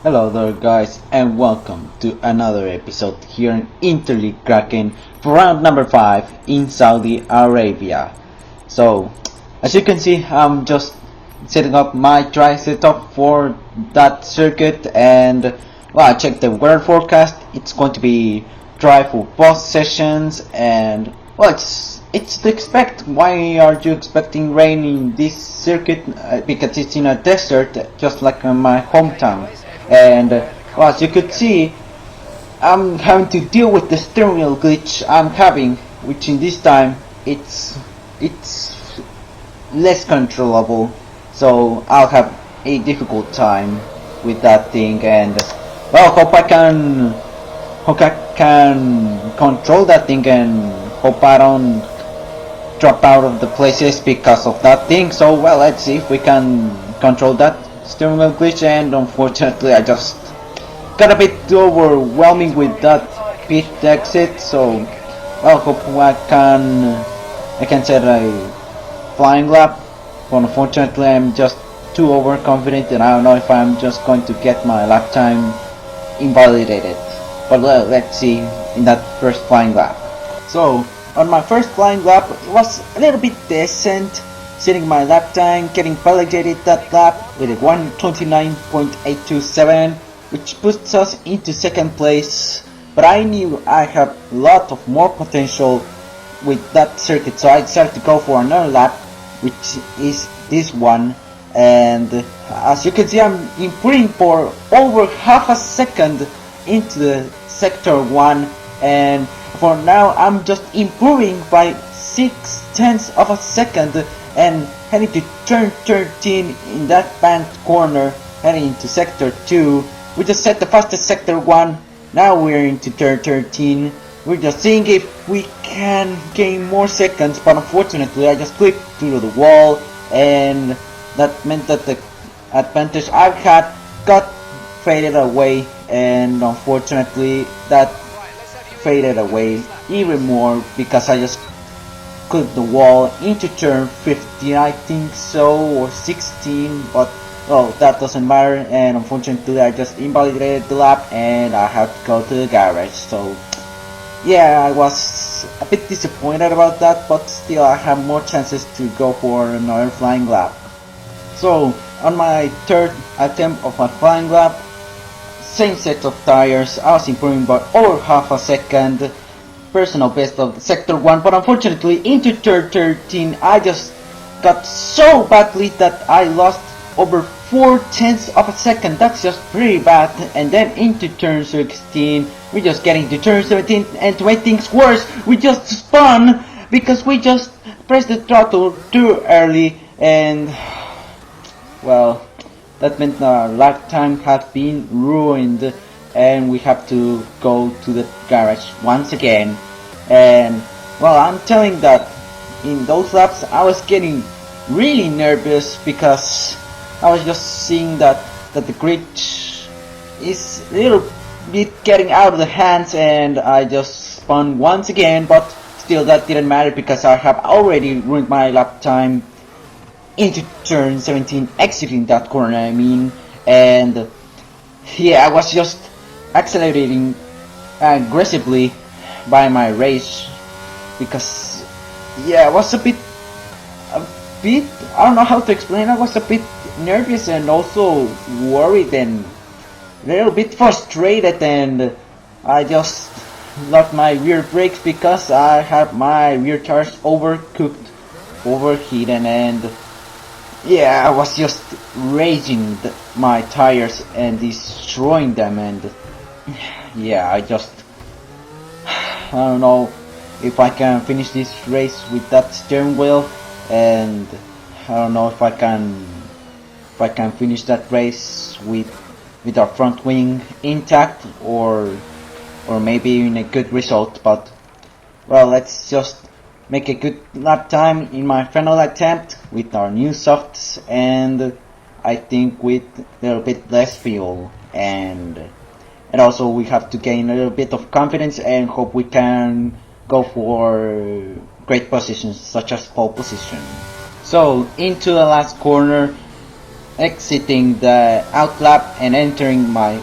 Hello there guys and welcome to another episode here in Interleague Kraken for round number 5 in Saudi Arabia. So as you can see, I'm just setting up my dry setup for that circuit, and well, I checked the weather forecast. It's going to be dry for both sessions, and well, it's to expect. Why are you expecting rain in this circuit? Because it's in a desert, just like in my hometown. And well, as you could see, I'm having to deal with the steering wheel glitch I'm having, which in this time it's less controllable, so I'll have a difficult time with that thing. And well, hope I can control that thing, and hope I don't drop out of the places because of that thing. So well, let's see if we can control that steering wheel glitch. And unfortunately, I just got a bit too overwhelming with that pit exit. So well, hope I can set a flying lap, but unfortunately I'm just too overconfident, and I don't know if I'm just going to get my lap time invalidated. But well, let's see in that first flying lap. So on my first flying lap, it was a little bit decent, setting my lap time, getting validated that lap with a 129.827, which puts us into second place. But I knew I have a lot of more potential with that circuit, so I decided to go for another lap, which is this one. And as you can see, I'm improving for over half a second into the sector 1, and for now I'm just improving by 0.6 of a second and heading to turn 13 in that banked corner, heading into sector 2. We just set the fastest sector 1, now we're into turn 13. We're just seeing if we can gain more seconds, but unfortunately I just clipped through the wall, and that meant that the advantage I've had got faded away, and unfortunately that faded away even more because I just clipped the wall into turn 15, I think so, or 16, but well, that doesn't matter. And unfortunately I just invalidated the lap and I have to go to the garage. So yeah, I was a bit disappointed about that, but still I have more chances to go for another flying lap. So on my third attempt of my flying lap, same set of tires, I was improving by over half a second, personal best of sector 1, but unfortunately into turn 13 I just got so badly that I lost over 0.4 of a second. That's just pretty bad. And then into turn 16, we're just getting to turn 17, and to make things worse, we just spun because we just pressed the throttle too early, and well, that meant our lap time had been ruined, and we have to go to the garage once again. And well, I'm telling that in those laps I was getting really nervous because I was just seeing that the grid is a little bit getting out of the hands, and I just spun once again, but still that didn't matter because I have already ruined my lap time into turn 17, exiting that corner I mean. And yeah, I was just accelerating aggressively by my race because yeah, I was a bit I don't know how to explain, I was a bit nervous and also worried and a little bit frustrated, and I just locked my rear brakes because I had my rear tires overheating, and yeah, I was just raging my tires and destroying them. And yeah, I don't know if I can finish this race with that steering wheel, and I don't know if I can finish that race with our front wing intact, or maybe in a good result. But well, let's just make a good lap time in my final attempt with our new softs, and I think with a little bit less fuel, and also we have to gain a little bit of confidence and hope we can go for great positions such as pole position. So into the last corner, exiting the out lap and entering my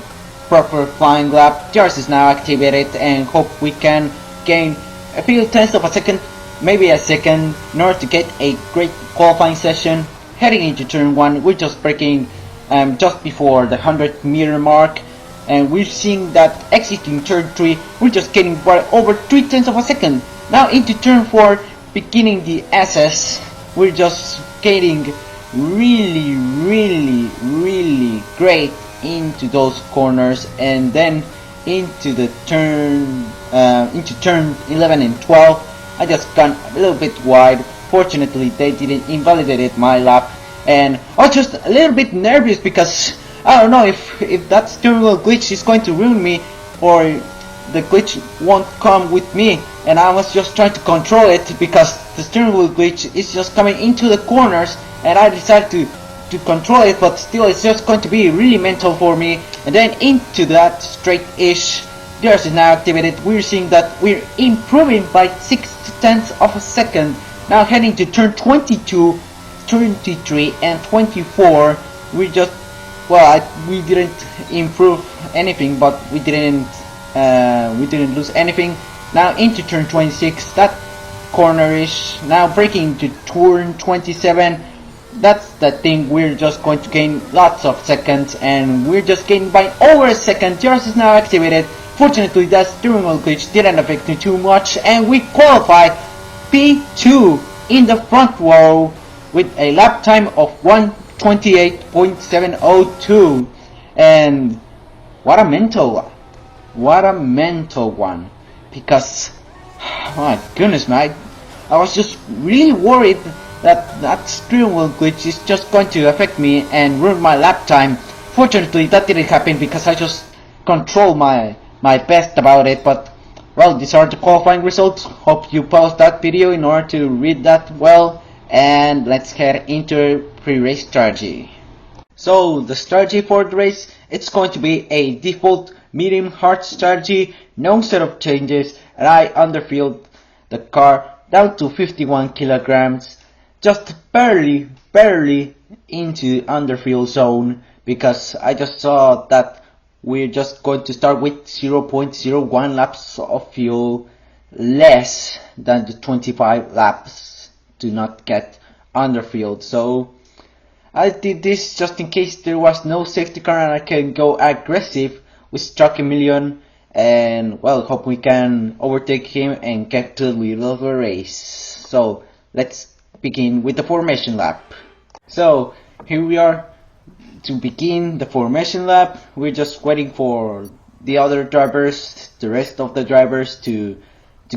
proper flying lap. DRS is now activated and hope we can gain a few tenths of a second, maybe a second, in order to get a great qualifying session. Heading into turn 1, we're just braking just before the 100-meter mark, and we're seeing that exiting turn 3, we're just getting by over 3 tenths of a second. Now into turn 4, beginning the SS, we're just getting really great into those corners, and then into turn 11 and 12, I just got a little bit wide. Fortunately, they didn't invalidate my lap, and I was just a little bit nervous because I don't know if that steering wheel glitch is going to ruin me, or the glitch won't come with me, and I was just trying to control it because the steering wheel glitch is just coming into the corners, and I decided to control it, but still it's just going to be really mental for me. And then into that straight-ish, DRS is now activated. We're seeing that we're improving by 6 tenths of a second. Now heading to turn 22, 23 and 24, we just, well, we didn't improve anything, but we didn't lose anything. Now into turn 26, that corner-ish, now braking to turn 27. That's the thing, we're just going to gain lots of seconds, and we're just gaining by over a second. DRS is now activated. Fortunately, that steering wheel glitch didn't affect me too much, and we qualified P2 in the front row with a lap time of 1:28.702. And what a mental one, because my goodness, man, I was just really worried that steering wheel glitch is just going to affect me and ruin my lap time. Fortunately, that didn't happen because I just controlled my best about it. But well, these are the qualifying results. Hope you paused that video in order to read that well, and let's head into pre-race strategy. So the strategy for the race, it's going to be a default medium hard strategy, no set of changes, and I underfield the car down to 51 kilograms, just barely into underfield zone, because I just saw that we're just going to start with 0.01 laps of fuel less than the 25 laps to not get underfield. So I did this just in case there was no safety car and I can go aggressive with Struck a Million, and well, hope we can overtake him and get to the middle of the race. So let's begin with the formation lap. So here we are to begin the formation lap. We're just waiting for the other drivers, the rest of the drivers to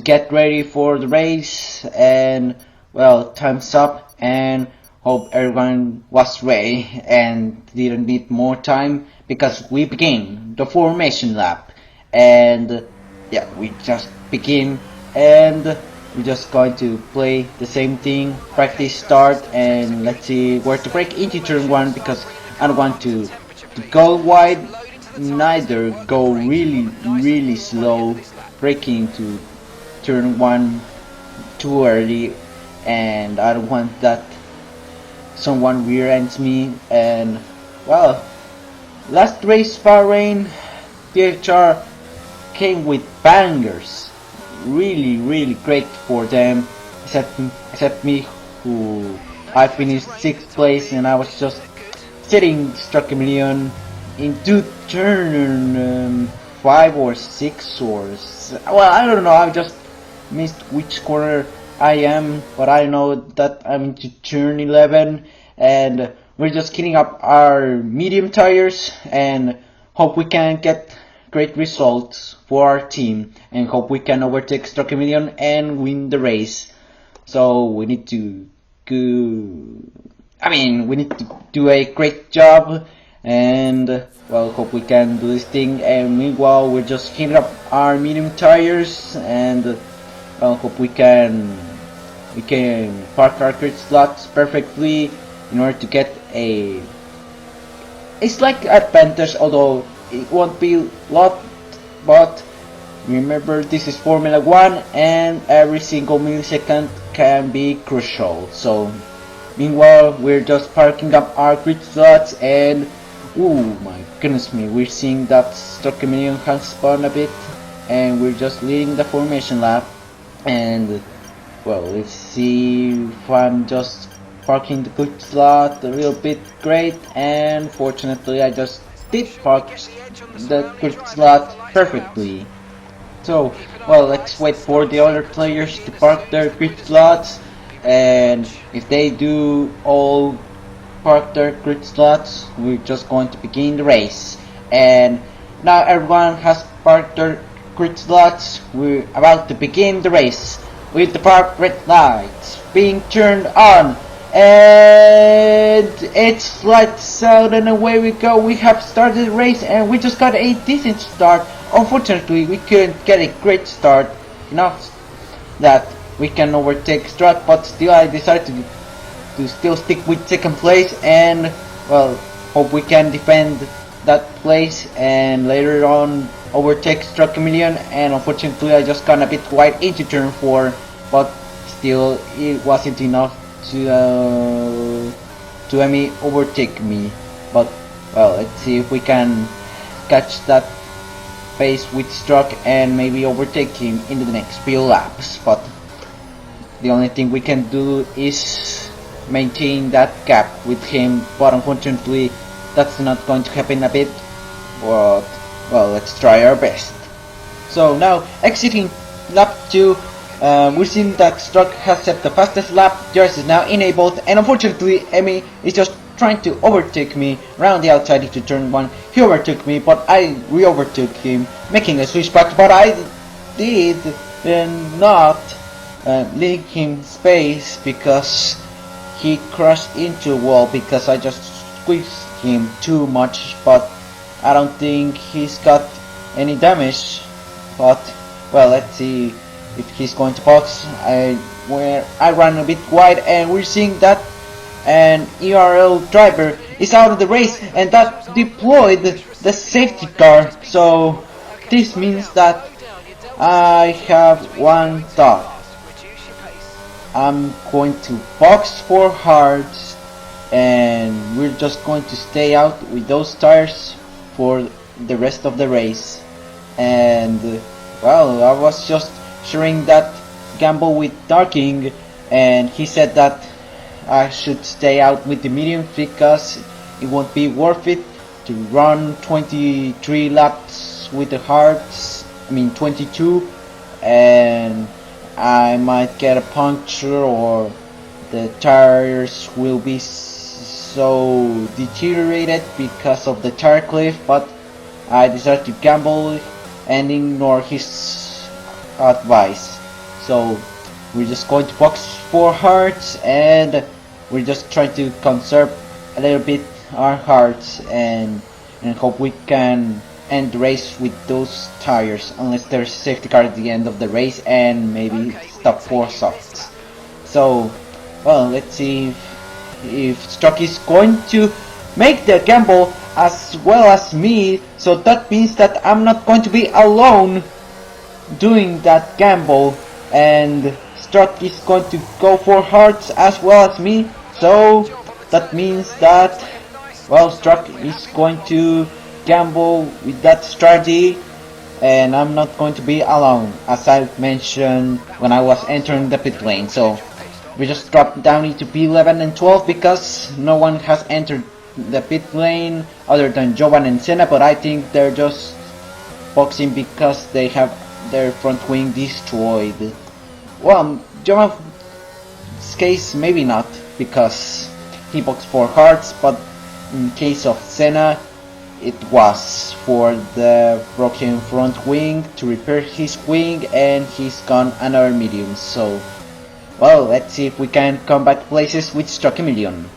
get ready for the race, and well, time's up, and hope everyone was ready and didn't need more time, because we begin the formation lap. And yeah, we just begin, and we're just going to play the same thing, practice start, and let's see where to brake into turn 1, because I don't want to go wide, neither go really slow, braking to turn 1 too early, and I don't want that someone rear ends me. And well, last race Bahrain, PHR came with bangers, really great for them, except me, who I finished 6th place, and I was just sitting Struck a Million into turn 5 or 6 or well, I don't know, I just missed which corner I am, but I know that I'm into turn 11, and we're just cleaning up our medium tires and hope we can get great results for our team, and hope we can overtake Struck a Million and win the race. So we need to do a great job, and well, hope we can do this thing. And meanwhile, we're just cleaning up our medium tires, and well, hope we can park our grid slots perfectly in order to get a slight advantage, although it won't be a lot. But remember, this is Formula 1 and every single millisecond can be crucial. So Meanwhile, we're just parking up our grid slots and oh my goodness me, we're seeing that stock chameleon has spawned a bit and we're just leading the formation lap. And well, let's see if I'm just parking the grid slot a little bit great, and fortunately I just did park the grid slot perfectly. So, well, let's wait for the other players to park their grid slots, and if they do all park their grid slots, we're just going to begin the race. And now everyone has parked their grid slots, we're about to begin the race with the park red lights being turned on. And it's lights out and away we go. We have started the race and we just got a decent start. Unfortunately, we couldn't get a great start enough that we can overtake Struck, but still I decided to still stick with second place and well, hope we can defend that place and later on overtake Struck Chameleon. And unfortunately I just got a bit wide into turn 4, but still it wasn't enough to Emmy overtake me. But well, let's see if we can catch that pace with Struck and maybe overtake him in the next few laps. But the only thing we can do is maintain that gap with him, but unfortunately that's not going to happen a bit. But well, let's try our best. So now exiting lap 2, we're seeing that Struck has set the fastest lap. Yours is now enabled, and unfortunately Emmy is just trying to overtake me around the outside into turn 1. He overtook me, but I re-overtook him, making a switchback, but I did not leave him space because he crashed into a wall because I just squeezed him too much. But I don't think he's got any damage. But well, let's see if he's going to box. I ran a bit wide and we're seeing that an ERL driver is out of the race and that deployed the safety car. So this means that I have one thought. I'm going to box for hards and we're just going to stay out with those tires for the rest of the race. And well, I was just sharing that gamble with Darking and he said that I should stay out with the mediums because it won't be worth it to run 23 laps with the hards, 22, and I might get a puncture or the tires will be so deteriorated because of the tire cliff. But I decided to gamble and ignore his advice. So we're just going to box for hearts and we're just trying to conserve a little bit our hearts and hope we can end the race with those tires, unless there's a safety car at the end of the race and maybe stop for softs. So well, let's see if Struck is going to make the gamble as well as me. So that means that I'm not going to be alone doing that gamble, and Struck is going to go for hearts as well as me. So that means that well, Struck is going to gamble with that strategy and I'm not going to be alone, as I mentioned when I was entering the pit lane. So we just dropped down into P11 and 12 because no one has entered the pit lane other than Jovan and Senna, but I think they're just boxing because they have their front wing destroyed. Well, Jovan's case maybe not because he boxed for hearts, but in case of Senna it was for the broken front wing to repair his wing and he's gone another medium. So well, let's see if we can come back places with Struck Chameleon.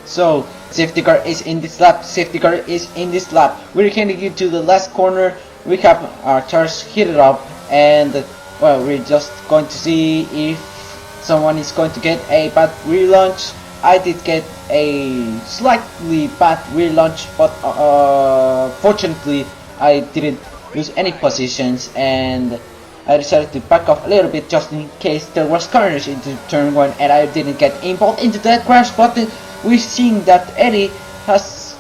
So safety car is in this lap, safety car is in this lap. We're heading into the last corner. We have our tires heated up and well, we're just going to see if someone is going to get a bad rear launch. I did get a slightly bad rear launch, but fortunately I didn't lose any positions and I decided to back off a little bit just in case there was carnage into turn 1 and I didn't get involved into that crash, but we're seeing that Eddie has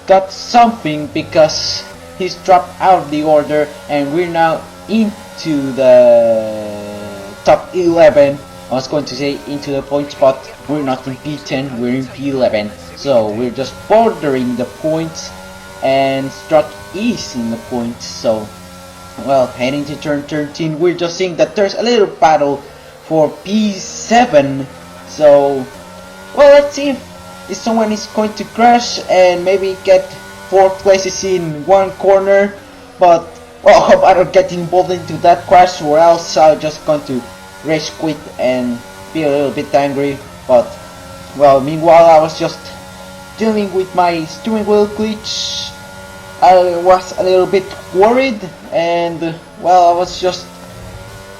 got something because he's dropped out of the order and we're now into the top 11. I was going to say into the point spot. We're not in P10, we're in P11, so we're just bordering the points and Struck is in the points. So well, heading to turn 13, we're just seeing that there's a little battle for P7. So well, let's see if someone is going to crash and maybe get 4 places in one corner, but well, I hope I don't get involved into that crash or else I'm just going to rage quit and be a little bit angry. But well, meanwhile I was just dealing with my steering wheel glitch. I was a little bit worried and well, I was just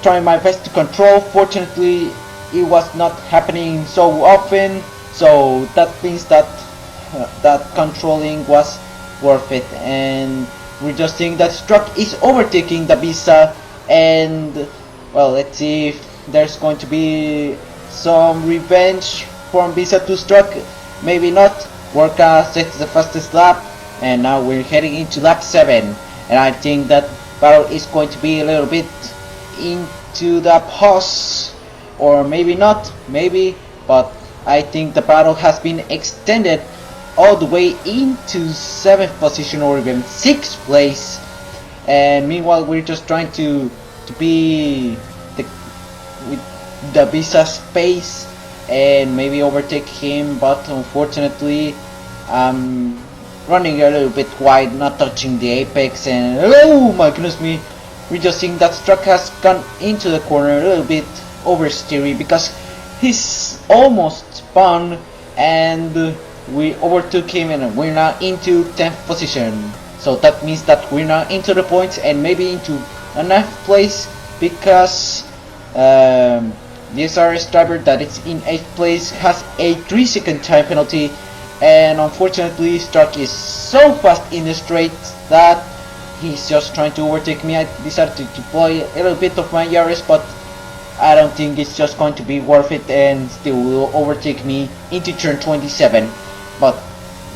trying my best to control. Fortunately it was not happening so often, so that means that that controlling was worth it. And we're just seeing that Struck is overtaking the Visa, and well, let's see if there's going to be some revenge from Visa to Struck. Maybe not. Worka sets the fastest lap and now we're heading into lap 7, and I think that battle is going to be a little bit into the pause, or maybe not, maybe, but I think the battle has been extended all the way into 7th position or even 6th place. And meanwhile we're just trying to be with the Visa space and maybe overtake him, but unfortunately running a little bit wide, not touching the apex, and oh my goodness me, we're just seeing that Struck has gone into the corner a little bit oversteery because he's almost spun and we overtook him and we're now into 10th position. So that means that we're now into the points and maybe into a 9th place because the SRS driver that is in 8th place has a 3-second time penalty. And unfortunately Struck is so fast in the straight that he's just trying to overtake me. I decided to deploy a little bit of my ERS, but I don't think it's just going to be worth it and still will overtake me into turn 27. But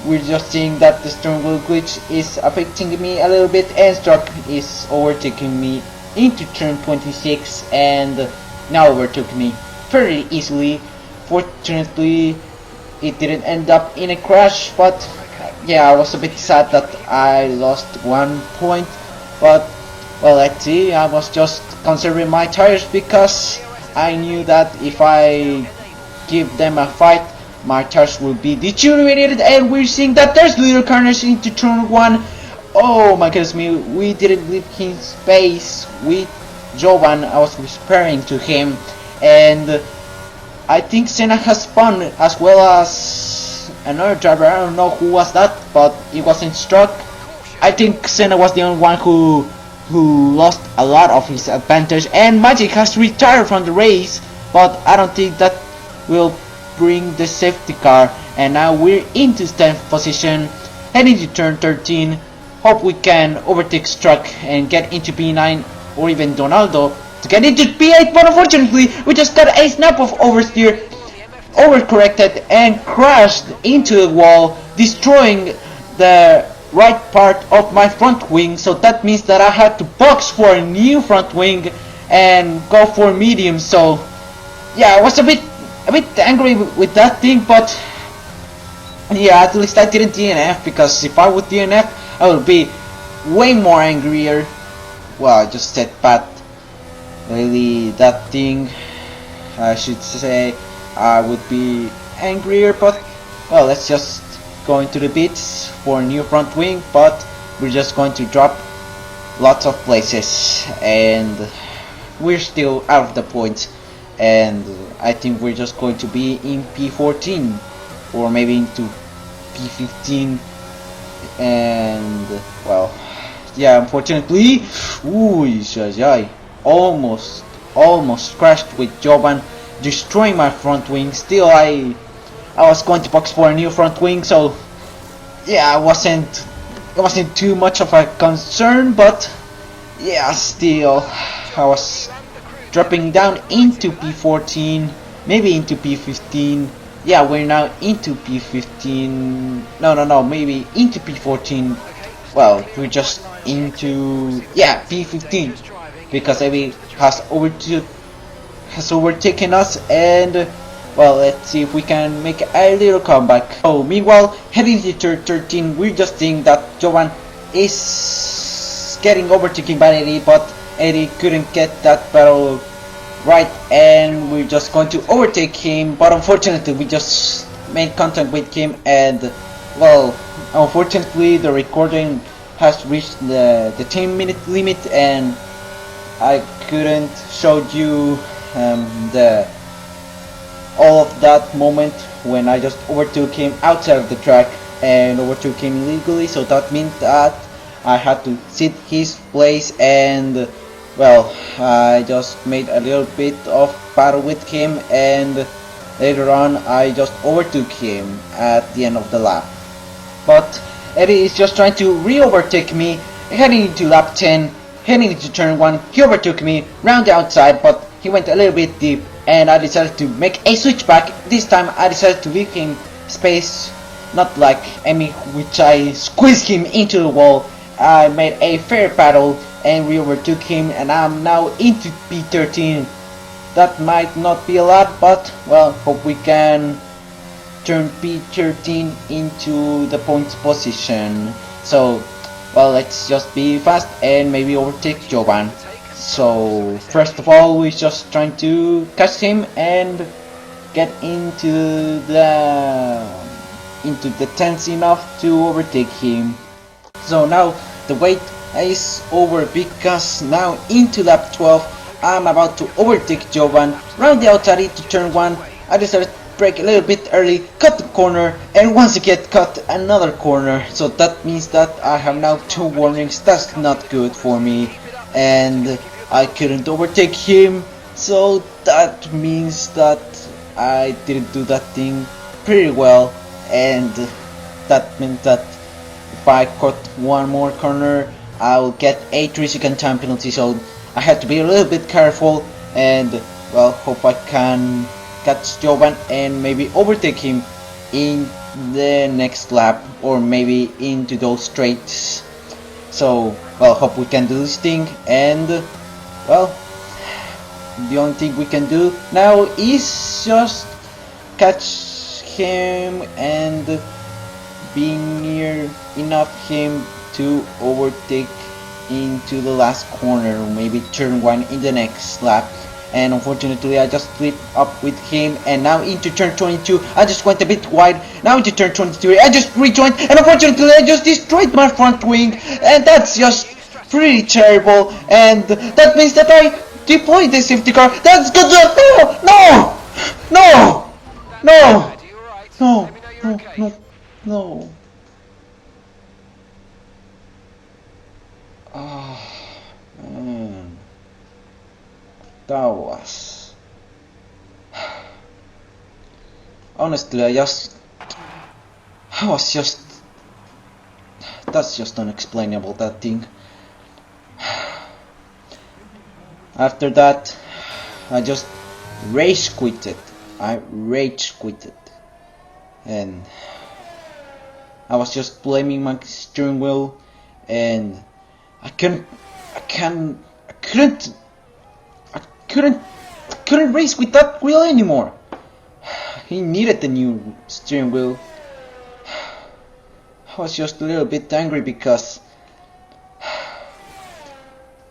we're just seeing that the steering wheel glitch is affecting me a little bit and Struck is overtaking me into turn 26 and now overtook me very easily. Fortunately it didn't end up in a crash, but yeah, I was a bit sad that I lost 1 point. But well, let's see, I was just conserving my tires because I knew that if I give them a fight my tires will be deteriorated. And we're seeing that there's little carnage into turn 1. Oh my goodness me, we didn't leave him space with Jovan. I was whispering to him, and I think Senna has spun as well as another driver. I don't know who was that, but it wasn't Struck. I think Senna was the only one who lost a lot of his advantage, and Magic has retired from the race, but I don't think that will bring the safety car. And now we're into 10th position, heading to turn 13. Hope we can overtake Struck and get into P9 or even Donaldo to get into P8, but unfortunately we just got a snap of oversteer, overcorrected and crashed into the wall, destroying the right part of my front wing. So that means that I had to box for a new front wing and go for medium. So yeah, I was a bit angry with that thing, but yeah, at least I didn't DNF, because if I would DNF I would be way more angrier. Well, I just said bad. Really, that thing, I should say I would be angrier, but well, let's just go into the pits for a new front wing. But we're just going to drop lots of places and we're still out of the points, and I think we're just going to be in P14 or maybe into P15. And well, yeah, unfortunately, almost crashed with Jovan, destroying my front wing. Still, I was going to box for a new front wing, so yeah, it wasn't too much of a concern, but yeah, still. I was dropping down into P14, maybe into P15. Yeah, we're now into P15. No, maybe into P14. Well, we're just into, yeah, P15 because Evi has overtaken us, and well, let's see if we can make a little comeback. Oh, meanwhile, heading to turn 13, we're just seeing that Jovan is getting overtaken by Eddie, but Eddie couldn't get that battle right, and we're just going to overtake him, but unfortunately we just made contact with him, and well, unfortunately the recording has reached the 10-minute limit, and I couldn't show you the all of that moment when I just overtook him outside of the track and overtook him illegally. So that means that I had to sit his place, and well, I just made a little bit of battle with him, and later on I just overtook him at the end of the lap. But Eddie is just trying to re-overtake me, heading into lap 10, heading into turn 1. He overtook me round the outside, but he went a little bit deep, and I decided to make a switchback. This time I decided to leave him space, not like Emmy, which I squeezed him into the wall. I made a fair battle and we overtook him, and I'm now into P13. That might not be a lot, but well, hope we can turn P13 into the points position. So well, let's just be fast and maybe overtake Jovan. So first of all, we're just trying to catch him and get into the tense enough to overtake him. So now the wait is over, because now into lap 12 I'm about to overtake Jovan. Round the outside into turn 1, I decided to brake a little bit early, cut the corner, and once again cut another corner. So that means that I have now 2 warnings. That's not good for me, and I couldn't overtake him. So that means that I didn't do that thing pretty well, and that meant that if I cut one more corner I'll get a 3-second time penalty. So I had to be a little bit careful, and well, hope I can catch Jovan and maybe overtake him in the next lap, or maybe into those straights. So well, hope we can do this thing, and well, the only thing we can do now is just catch him and be near enough him to overtake into the last corner, maybe turn 1 in the next lap. And unfortunately I just slipped up with him, and now into turn 22 I just went a bit wide. Now into turn 23 I just rejoined, and unfortunately I just destroyed my front wing, and that's just pretty terrible. And that means that I deployed the safety car. That's good. No! No! No! No! No! No! No! Oh, man. That was... Honestly, that's just unexplainable, that thing. After that, I just rage quitted. And I was just blaming my steering wheel, and I couldn't race with that wheel anymore. He needed the new steering wheel. I was just a little bit angry because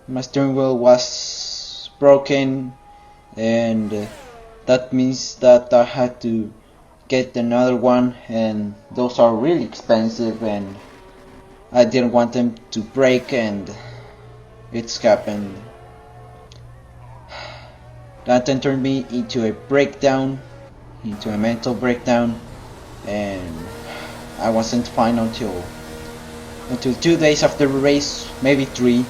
my steering wheel was broken, and that means that I had to get another one, and those are really expensive, and I didn't want them to break, and it's happened. That then turned me into a breakdown, into a mental breakdown, and I wasn't fine until 2 days after the race, maybe 3.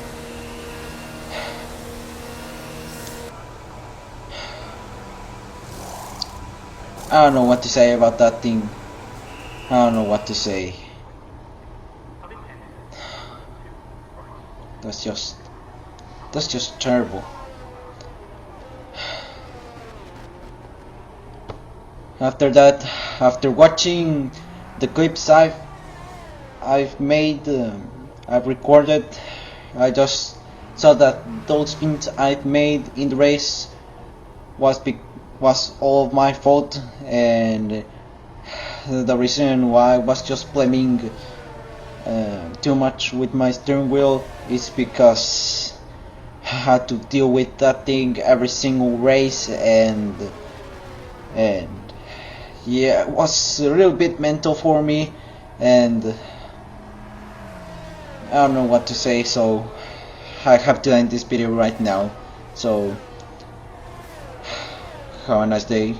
I don't know what to say about that thing. I don't know what to say. That's just terrible. After that, after watching the clips I've made, I've recorded, I just saw that those spins I've made in the race was all my fault, and the reason why I was just blaming too much with my steering wheel is because I had to deal with that thing every single race, and yeah, it was a little bit mental for me, and I don't know what to say, so I have to end this video right now. So have a nice day,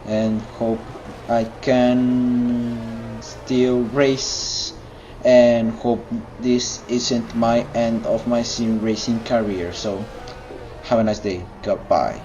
and hope I can still race, and hope this isn't my end of my sim racing career. So have a nice day. Goodbye.